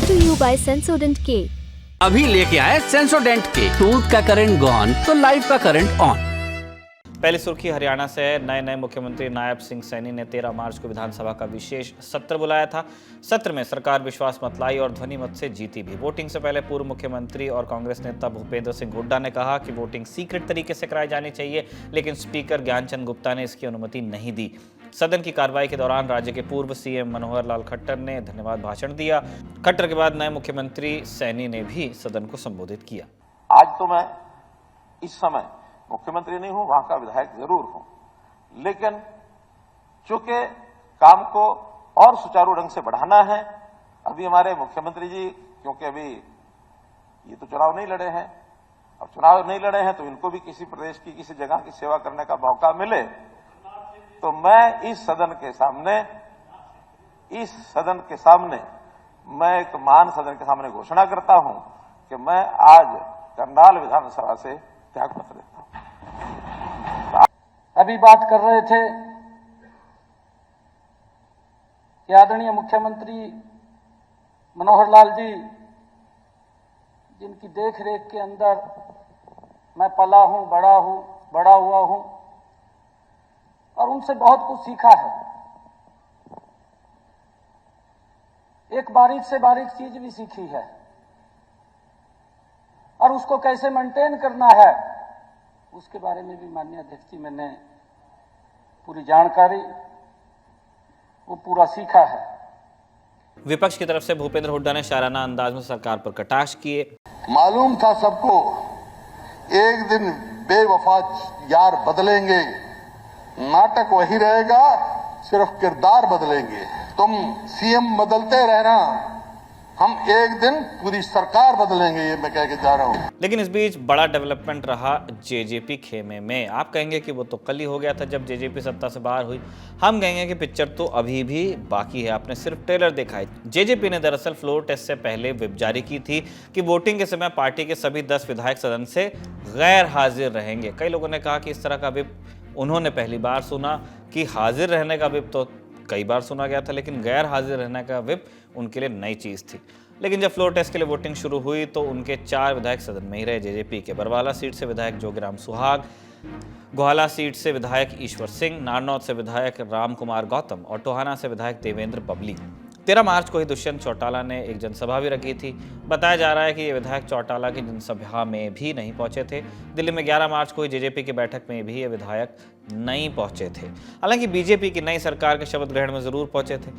to you by Sensodent K. अभी लेके आए सेंसोडेंट के टूथ का करंट गॉन तो लाइफ का करंट ऑन। पहली सुर्खी हरियाणा से नए मुख्यमंत्री नायब सिंह सैनी ने 13 मार्च को विधानसभा का विशेष सत्र बुलाया था। सत्र में सरकार विश्वास मत लाई और ध्वनि मत से जीती भी। वोटिंग से पहले पूर्व मुख्यमंत्री और कांग्रेस नेता भूपेंद्र सिंह हुड्डा ने कहा कि वोटिंग सीक्रेट तरीके से कराई जानी चाहिए, लेकिन स्पीकर ज्ञानचंद गुप्ता ने इसकी अनुमति नहीं दी। सदन की कार्रवाई के दौरान राज्य के पूर्व सीएम मनोहर लाल खट्टर ने धन्यवाद भाषण दिया। खट्टर के बाद नए मुख्यमंत्री सैनी ने भी सदन को संबोधित किया। आज तो मैं इस समय मुख्यमंत्री नहीं हूं, वहां का विधायक जरूर हूं, लेकिन चूंकि काम को और सुचारू ढंग से बढ़ाना है, अभी हमारे मुख्यमंत्री जी, क्योंकि अभी ये तो चुनाव नहीं लड़े हैं, और चुनाव नहीं लड़े हैं तो इनको भी किसी प्रदेश की किसी जगह की सेवा करने का मौका मिले, तो मैं इस सदन के सामने मैं एक महान सदन के सामने घोषणा करता हूं कि मैं आज करनाल विधानसभा से त्यागपत्र देता हूं। अभी बात कर रहे थे कि आदरणीय मुख्यमंत्री मनोहर लाल जी, जिनकी देख रेख के अंदर मैं पला हूं, बड़ा हुआ हूं और उनसे बहुत कुछ सीखा है। एक बारीक से बारीक चीज भी सीखी है और उसको कैसे मेंटेन करना है उसके बारे में भी माननीय अध्यक्ष जी मैंने पूरी जानकारी वो पूरा सीखा है। विपक्ष की तरफ से भूपेंद्र हुड्डा ने शाराना अंदाज में सरकार पर कटाक्ष किए। मालूम था सबको एक दिन बेवफा यार बदलेंगे, नाटक वही रहेगा, सिर्फ किरदार बदलेंगे। तुम सीएम बदलते रहना, हम एक दिन पूरी सरकार बदलेंगे, ये मैं कह के जा रहा हूं। लेकिन इस बीच बड़ा डेवलपमेंट रहा जेजेपी खेमे में। आप कहेंगे कि वो तो कल ही हो गया था जब जेजेपी सत्ता से बाहर हुई। हम कहेंगे कि पिक्चर तो अभी भी बाकी है, आपने सिर्फ ट्रेलर देखा है। जेजेपी ने दरअसल फ्लोर टेस्ट से पहले व्हिप जारी की थी कि वोटिंग के समय पार्टी के सभी 10 विधायक सदन से गैर हाजिर रहेंगे। कई लोगों ने कहा कि इस तरह का व्हिप उन्होंने पहली बार सुना, कि हाजिर रहने का व्हिप तो कई बार सुना गया था, लेकिन गैर हाजिर रहने का व्हिप उनके लिए नई चीज़ थी। लेकिन जब फ्लोर टेस्ट के लिए वोटिंग शुरू हुई तो उनके 4 विधायक सदन में ही रहे। जेजेपी के बरवाला सीट से विधायक जोगीराम सुहाग, गोहाला सीट से विधायक ईश्वर सिंह, नारनौत से विधायक राम कुमार गौतम और टोहाना से विधायक देवेंद्र बबली। 13 मार्च को ही दुष्यंत चौटाला ने एक जनसभा भी रखी थी। बताया जा रहा है कि ये विधायक चौटाला की जनसभा में भी नहीं पहुंचे थे। दिल्ली में 11 मार्च को ही जेजेपी की बैठक में भी ये विधायक नहीं पहुंचे थे। हालांकि बीजेपी की नई सरकार के शपथ ग्रहण में जरूर पहुंचे थे।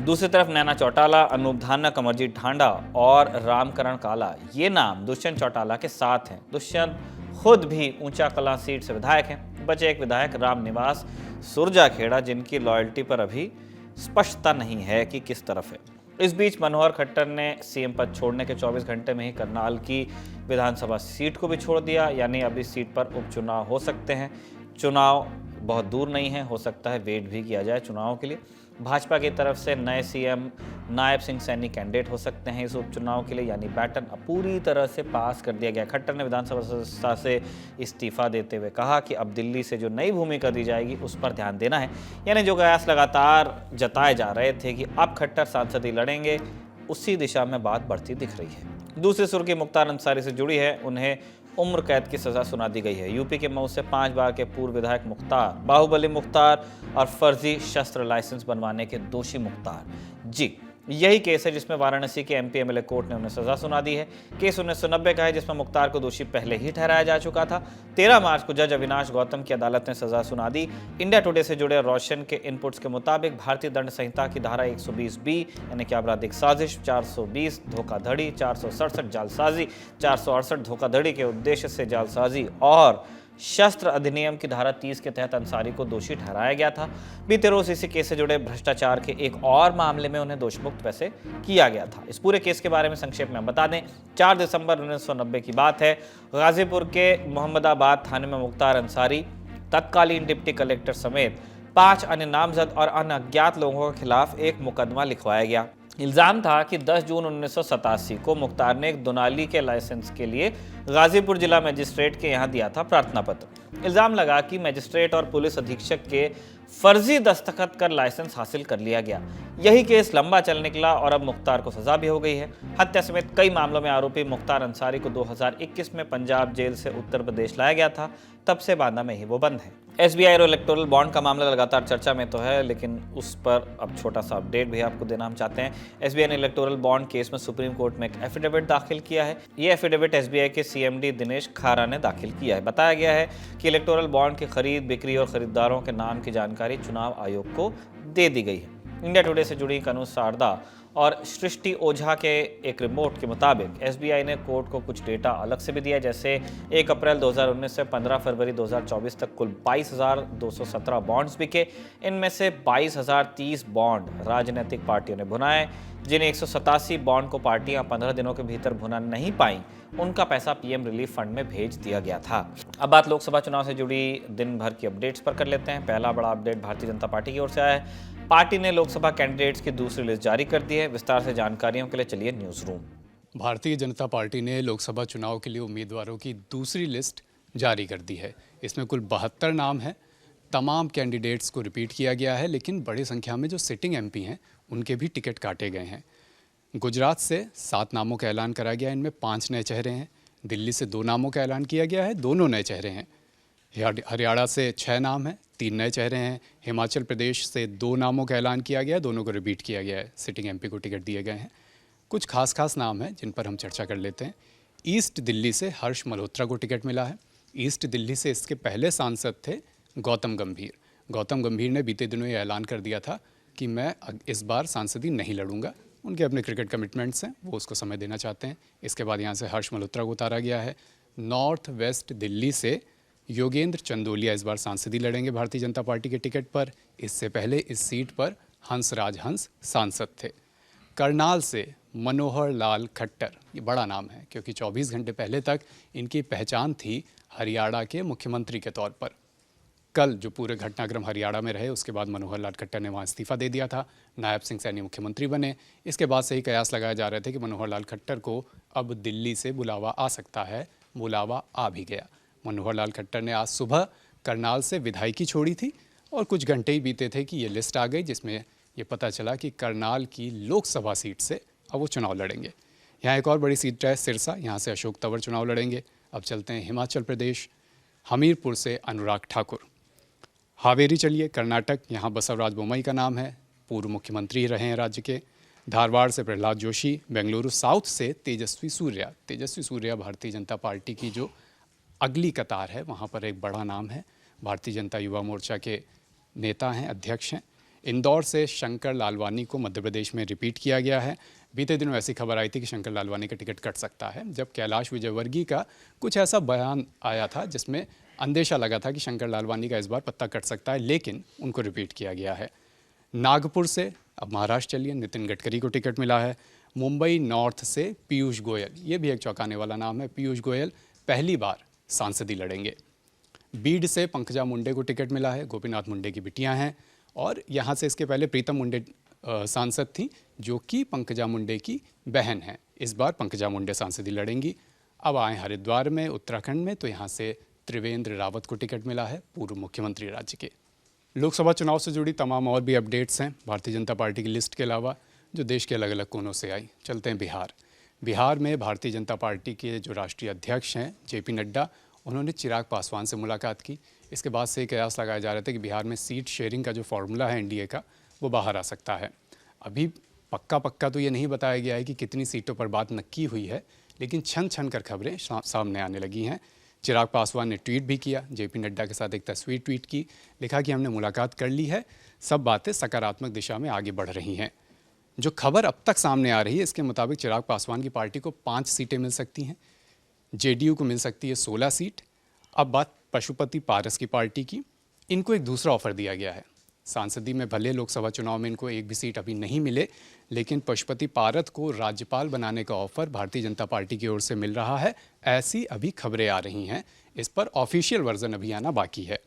दूसरी तरफ नैना चौटाला, अनूप धाना, कमरजीत ढांडा और रामकरण काला, ये नाम दुष्यंत चौटाला के साथ हैं। दुष्यंत खुद भी ऊंचा कलां सीट से विधायक हैं। बचे एक विधायक राम निवास सुरजाखेड़ा, जिनकी लॉयल्टी पर अभी स्पष्टता नहीं है कि किस तरफ है। इस बीच मनोहर खट्टर ने सीएम पद छोड़ने के 24 घंटे में ही करनाल की विधानसभा सीट को भी छोड़ दिया, यानी अब इस सीट पर उपचुनाव हो सकते हैं। चुनाव बहुत दूर नहीं है, हो सकता है वेट भी किया जाए चुनाव के लिए। भाजपा की तरफ से नए सीएम नायब सिंह सैनी कैंडिडेट हो सकते हैं इस उपचुनाव के लिए, यानी बैटन अब पूरी तरह से पास कर दिया गया। खट्टर ने विधानसभा सदस्यता से इस्तीफा देते हुए कहा कि अब दिल्ली से जो नई भूमिका दी जाएगी उस पर ध्यान देना है। यानी जो कयास लगातार जताए जा रहे थे कि अब खट्टर सांसदी लड़ेंगे, उसी दिशा में बात बढ़ती दिख रही है। दूसरी सुर्खी मुख्तार अंसारी से जुड़ी है। उन्हें उम्र कैद की सजा सुना दी गई है। यूपी के मऊ से 5 बार के पूर्व विधायक मुख्तार, बाहुबली मुख्तार और फर्जी शस्त्र लाइसेंस बनवाने के दोषी मुख्तार, जी यही केस है जिसमें वाराणसी के एमपी एमएलए कोर्ट ने उन्हें सजा सुना दी है। केस 1990 का है, जिसमें मुख्तार को दोषी पहले ही ठहराया जा चुका था। 13 मार्च को जज अविनाश गौतम की अदालत ने सजा सुना दी। इंडिया टुडे से जुड़े रोशन के इनपुट्स के मुताबिक भारतीय दंड संहिता की धारा 120B यानी कि आपराधिक साजिश, 420 धोखाधड़ी, 467 जालसाजी, 468 धोखाधड़ी के उद्देश्य से जालसाजी और शस्त्र अधिनियम की धारा 30 के तहत अंसारी को दोषी ठहराया गया था। बीते रोज इसी केस से जुड़े भ्रष्टाचार के एक और मामले में उन्हें दोषमुक्त वैसे किया गया था। इस पूरे केस के बारे में संक्षेप में बता दें, 4 दिसंबर 1990 की बात है। गाजीपुर के मोहम्मदाबाद थाने में मुख्तार अंसारी, तत्कालीन डिप्टी कलेक्टर समेत 5 अन्य नामजद और अज्ञात लोगों के खिलाफ एक मुकदमा लिखवाया गया। इल्ज़ाम था कि 10 जून 1987 को मुख्तार ने एक दुनाली के लाइसेंस के लिए गाजीपुर जिला मजिस्ट्रेट के यहाँ दिया था प्रार्थना पत्र। इल्ज़ाम लगा कि मजिस्ट्रेट और पुलिस अधीक्षक के फर्जी दस्तखत कर लाइसेंस हासिल कर लिया गया। यही केस लंबा चल निकला और अब मुख्तार को सजा भी हो गई है। हत्या समेत कई मामलों में आरोपी मुख्तार अंसारी को 2021 में पंजाब जेल से उत्तर प्रदेश लाया गया था, तब से बांदा में ही वो बंद है। एसबीआई और इलेक्टोरल बॉन्ड का मामला लगातार चर्चा में तो है, लेकिन उस पर अब छोटा सा अपडेट भी आपको देना हम चाहते हैं। एसबीआई ने इलेक्टोरल बॉन्ड केस में सुप्रीम कोर्ट में एक एफिडेविट दाखिल किया है। ये एफिडेविट एसबीआई के सीएमडी दिनेश खारा ने दाखिल किया है। बताया गया है कि इलेक्टोरल बॉन्ड की खरीद, बिक्री और खरीदारों के नाम की जानकारी चुनाव आयोग को दे दी गई है। इंडिया टुडे से जुड़ी कानून सारदा और सृष्टि ओझा के एक रिपोर्ट के मुताबिक एसबीआई ने कोर्ट को कुछ डेटा अलग से भी दिया, जैसे 1 अप्रैल 2019 से 15 फरवरी 2024 तक कुल 22,217 बॉन्ड्स बिके। इनमें से 22,030 बॉन्ड राजनीतिक पार्टियों ने भुनाए। जिन 187 बॉन्ड को पार्टियां 15 दिनों के भीतर भुना नहीं पाईं, उनका पैसा पीएम रिलीफ फंड में भेज दिया गया था। अब बात लोकसभा चुनाव से जुड़ी दिन भर की अपडेट्स पर कर लेते हैं। पहला बड़ा अपडेट भारतीय जनता पार्टी की ओर से आया है। पार्टी ने लोकसभा कैंडिडेट्स की दूसरी लिस्ट जारी कर दी है। विस्तार से जानकारियों के लिए चलिए news room. Bharatiya Janata party ने लोकसभा चुनाव के लिए उम्मीदवारों की दूसरी लिस्ट जारी कर दी है। इसमें कुल 72 नाम हैं। तमाम कैंडिडेट्स को रिपीट किया गया है, लेकिन बड़ी संख्या में जो सिटिंग एमपी हैं उनके भी टिकट काटे गए हैं। गुजरात से 7 नामों का ऐलान करा गया, इनमें 5 नए चेहरे हैं। दिल्ली से 2 नामों का ऐलान किया गया है, दोनों नए चेहरे हैं। हरियाणा से 6 नाम हैं, 3 नए चेहरे हैं। हिमाचल प्रदेश से 2 नामों का ऐलान किया गया है, दोनों को रिपीट किया गया है। सिटिंग एमपी को टिकट दिए गए हैं। कुछ खास नाम हैं जिन पर हम चर्चा कर लेते हैं। ईस्ट दिल्ली से हर्ष मल्होत्रा को टिकट मिला है। ईस्ट दिल्ली से इसके पहले सांसद थे गौतम गंभीर। गौतम गंभीर ने बीते दिनों ये ऐलान कर दिया था कि मैं इस बार सांसदी नहीं लड़ूंगा। उनके अपने क्रिकेट कमिटमेंट्स हैं, वो उसको समय देना चाहते हैं। इसके बाद यहाँ से हर्ष मल्होत्रा को उतारा गया है। नॉर्थ वेस्ट दिल्ली से योगेंद्र चंदोलिया इस बार सांसदी लड़ेंगे भारतीय जनता पार्टी के टिकट पर। इससे पहले इस सीट पर हंसराज हंस सांसद थे। करनाल से मनोहर लाल खट्टर, ये बड़ा नाम है क्योंकि 24 घंटे पहले तक इनकी पहचान थी हरियाणा के मुख्यमंत्री के तौर पर। कल जो पूरे घटनाक्रम हरियाणा में रहे, उसके बाद मनोहर लाल खट्टर ने वहाँ इस्तीफा दे दिया था। नायब सिंह सैनी मुख्यमंत्री बने। इसके बाद से ही कयास लगाए जा रहे थे कि मनोहर लाल खट्टर को अब दिल्ली से बुलावा आ सकता है। बुलावा आ भी गया। मनोहर लाल खट्टर ने आज सुबह करनाल से विधायकी छोड़ी थी और कुछ घंटे ही बीते थे कि ये लिस्ट आ गई, जिसमें ये पता चला कि करनाल की लोकसभा सीट से अब वो चुनाव लड़ेंगे। यहाँ एक और बड़ी सीट है सिरसा, यहाँ से अशोक तंवर चुनाव लड़ेंगे। अब चलते हैं हिमाचल प्रदेश, हमीरपुर से अनुराग ठाकुर। हावेरी चलिए, कर्नाटक, यहाँ बसवराज बोम्मई का नाम है, पूर्व मुख्यमंत्री रहे हैं राज्य के। धारवाड़ से प्रहलाद जोशी। बेंगलुरु साउथ से तेजस्वी सूर्या। तेजस्वी सूर्या भारतीय जनता पार्टी की जो अगली कतार है, वहाँ पर एक बड़ा नाम है। भारतीय जनता युवा मोर्चा के नेता हैं, अध्यक्ष हैं। इंदौर से शंकर लालवानी को मध्य प्रदेश में रिपीट किया गया है। बीते दिनों ऐसी खबर आई थी कि शंकर लालवानी का टिकट कट सकता है, जब कैलाश विजयवर्गीय का कुछ ऐसा बयान आया था जिसमें अंदेशा लगा था कि शंकर लालवानी का इस बार पत्ता कट सकता है, लेकिन उनको रिपीट किया गया है। नागपुर से अब महाराष्ट्र चलिए, नितिन गडकरी को टिकट मिला है। मुंबई नॉर्थ से पीयूष गोयल, ये भी एक चौंकाने वाला नाम है। पीयूष गोयल पहली बार सांसदी लड़ेंगे। बीड से पंकजा मुंडे को टिकट मिला है, गोपीनाथ मुंडे की बिटियां हैं। और यहाँ से इसके पहले प्रीतम मुंडे सांसद थी, जो कि पंकजा मुंडे की बहन हैं। इस बार पंकजा मुंडे सांसदी लड़ेंगी। अब आए हरिद्वार में, उत्तराखंड में, तो यहाँ से त्रिवेंद्र रावत को टिकट मिला है, पूर्व मुख्यमंत्री राज्य के। लोकसभा चुनाव से जुड़ी तमाम और भी अपडेट्स हैं भारतीय जनता पार्टी की लिस्ट के अलावा, जो देश के अलग अलग कोनों से आई। चलते हैं बिहार। बिहार में भारतीय जनता पार्टी के जो राष्ट्रीय अध्यक्ष हैं जेपी नड्डा, उन्होंने चिराग पासवान से मुलाकात की। इसके बाद से कयास लगाए जा रहे थे कि बिहार में सीट शेयरिंग का जो फॉर्मूला है एनडीए का, वो बाहर आ सकता है। अभी पक्का तो ये नहीं बताया गया है कि कितनी सीटों पर बात नक्की हुई है, लेकिन छन कर खबरें सामने आने लगी हैं। चिराग पासवान ने ट्वीट भी किया, जेपी नड्डा के साथ एक तस्वीर ट्वीट की, लिखा कि हमने मुलाकात कर ली है, सब बातें सकारात्मक दिशा में आगे बढ़ रही हैं। जो खबर अब तक सामने आ रही है, इसके मुताबिक चिराग पासवान की पार्टी को 5 सीटें मिल सकती हैं, जेडीयू को मिल सकती है 16 सीट। अब बात पशुपति पारस की पार्टी की, इनको एक दूसरा ऑफर दिया गया है। सांसदी में भले लोकसभा चुनाव में इनको एक भी सीट अभी नहीं मिले, लेकिन पशुपति पारस को राज्यपाल बनाने का ऑफर भारतीय जनता पार्टी की ओर से मिल रहा है, ऐसी अभी खबरें आ रही हैं। इस पर ऑफिशियल वर्जन अभी आना बाकी है।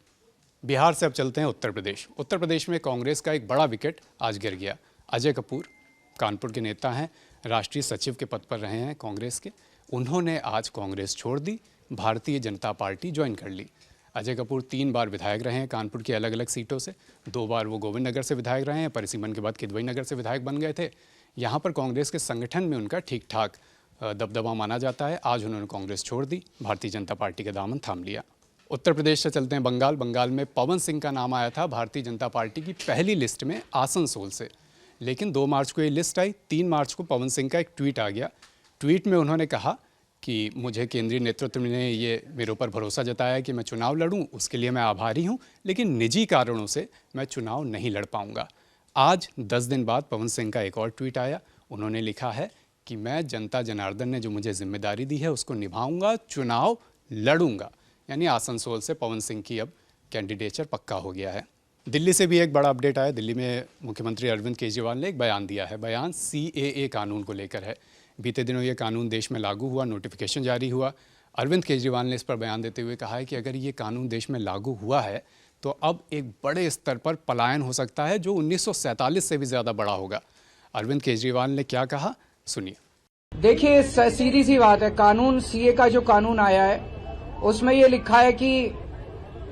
बिहार से अब चलते हैं उत्तर प्रदेश। उत्तर प्रदेश में कांग्रेस का एक बड़ा विकेट आज गिर गया। अजय कपूर कानपुर के नेता हैं, राष्ट्रीय सचिव के पद पर रहे हैं कांग्रेस के। उन्होंने आज कांग्रेस छोड़ दी, भारतीय जनता पार्टी ज्वाइन कर ली। अजय कपूर 3 बार विधायक रहे हैं कानपुर की अलग अलग सीटों से। 2 बार वो गोविंद नगर से विधायक रहे हैं, परिसीमन के बाद किदवई नगर से विधायक बन गए थे। यहाँ पर कांग्रेस के संगठन में उनका ठीक ठाक दबदबा माना जाता है। आज उन्होंने कांग्रेस छोड़ दी, भारतीय जनता पार्टी का दामन थाम लिया। उत्तर प्रदेश से चलते हैं बंगाल। बंगाल में पवन सिंह का नाम आया था भारतीय जनता पार्टी की पहली लिस्ट में आसनसोल से, लेकिन 2 मार्च को ये लिस्ट आई। 3 मार्च को पवन सिंह का एक ट्वीट आ गया। ट्वीट में उन्होंने कहा कि मुझे केंद्रीय नेतृत्व ने ये मेरे ऊपर भरोसा जताया कि मैं चुनाव लड़ूं, उसके लिए मैं आभारी हूं, लेकिन निजी कारणों से मैं चुनाव नहीं लड़ पाऊंगा। आज 10 दिन बाद पवन सिंह का एक और ट्वीट आया। उन्होंने लिखा है कि मैं जनता जनार्दन ने जो मुझे जिम्मेदारी दी है उसको निभाऊंगा, चुनाव लड़ूंगा। यानी आसनसोल से पवन सिंह की अब कैंडिडेचर पक्का हो गया है। दिल्ली से भी एक बड़ा अपडेट आया। दिल्ली में मुख्यमंत्री अरविंद केजरीवाल ने एक बयान दिया है। बयान CAA कानून को लेकर है। बीते दिनों ये कानून देश में लागू हुआ, नोटिफिकेशन जारी हुआ। अरविंद केजरीवाल ने इस पर बयान देते हुए कहा है कि अगर ये कानून देश में लागू हुआ है तो अब एक बड़े स्तर पर पलायन हो सकता है जो 1947 से भी ज़्यादा बड़ा होगा। अरविंद केजरीवाल ने क्या कहा, सुनिए। देखिए, सीधी सी बात है, कानून CA का जो कानून आया है उसमें ये लिखा है कि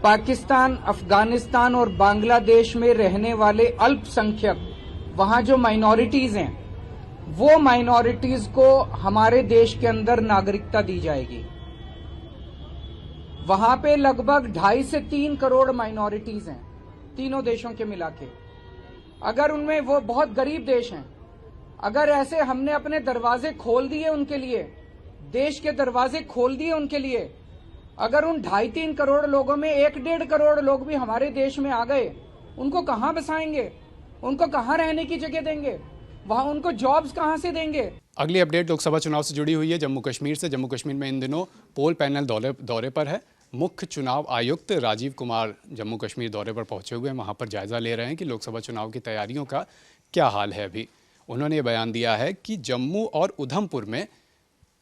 पाकिस्तान, अफगानिस्तान और बांग्लादेश में रहने वाले अल्पसंख्यक, वहां जो माइनॉरिटीज हैं, वो माइनॉरिटीज को हमारे देश के अंदर नागरिकता दी जाएगी। वहां पे लगभग 2.5 से 3 करोड़ माइनॉरिटीज हैं, तीनों देशों के मिला के। अगर उनमें, वो बहुत गरीब देश हैं, अगर ऐसे हमने अपने दरवाजे खोल दिए उनके लिए, देश के दरवाजे खोल दिए उनके लिए, अगर उन 2.5-3 करोड़ लोगों में 1-1.5 करोड़ लोग भी हमारे देश में आ गए, उनको कहां बसाएंगे? उनको कहां रहने की जगह देंगे? वहां उनको जॉब्स कहां से देंगे? अगली अपडेट लोकसभा चुनाव से जुड़ी हुई है। जम्मू कश्मीर से। जम्मू कश्मीर में इन दिनों पोल पैनल दौरे पर है। मुख्य चुनाव आयुक्त राजीव कुमार जम्मू कश्मीर दौरे पर पहुंचे हुए हैं। वहां पर जायजा ले रहे हैं कि लोकसभा चुनाव की तैयारियों का क्या हाल है। अभी उन्होंने ये बयान दिया है कि जम्मू और उधमपुर में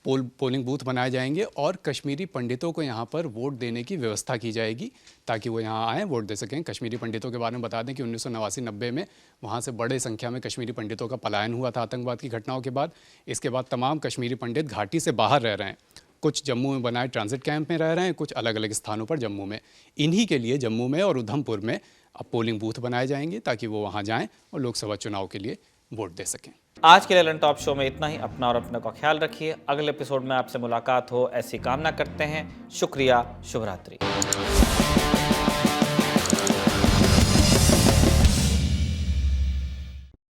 पोलिंग बूथ बनाए जाएंगे और कश्मीरी पंडितों को यहाँ पर वोट देने की व्यवस्था की जाएगी ताकि वो यहाँ आएँ, वोट दे सकें। कश्मीरी पंडितों के बारे में बता दें कि 1989-90 में वहाँ से बड़े संख्या में कश्मीरी पंडितों का पलायन हुआ था आतंकवाद की घटनाओं के बाद। इसके बाद तमाम कश्मीरी पंडित घाटी से बाहर रह रहे हैं। कुछ जम्मू में बनाए ट्रांजिट कैंप में रह रहे हैं, कुछ अलग अलग स्थानों पर जम्मू में। इन्हीं के लिए जम्मू में और उधमपुर में अब पोलिंग बूथ बनाए जाएंगे ताकि वो वहाँ जाएँ और लोकसभा चुनाव के लिए वोट दे सकें। आज के ललन टॉप शो में इतना ही। अपना और अपने का ख्याल रखिए। अगले एपिसोड में आपसे मुलाकात हो ऐसी कामना करते हैं। शुक्रिया। शुभ रात्रि।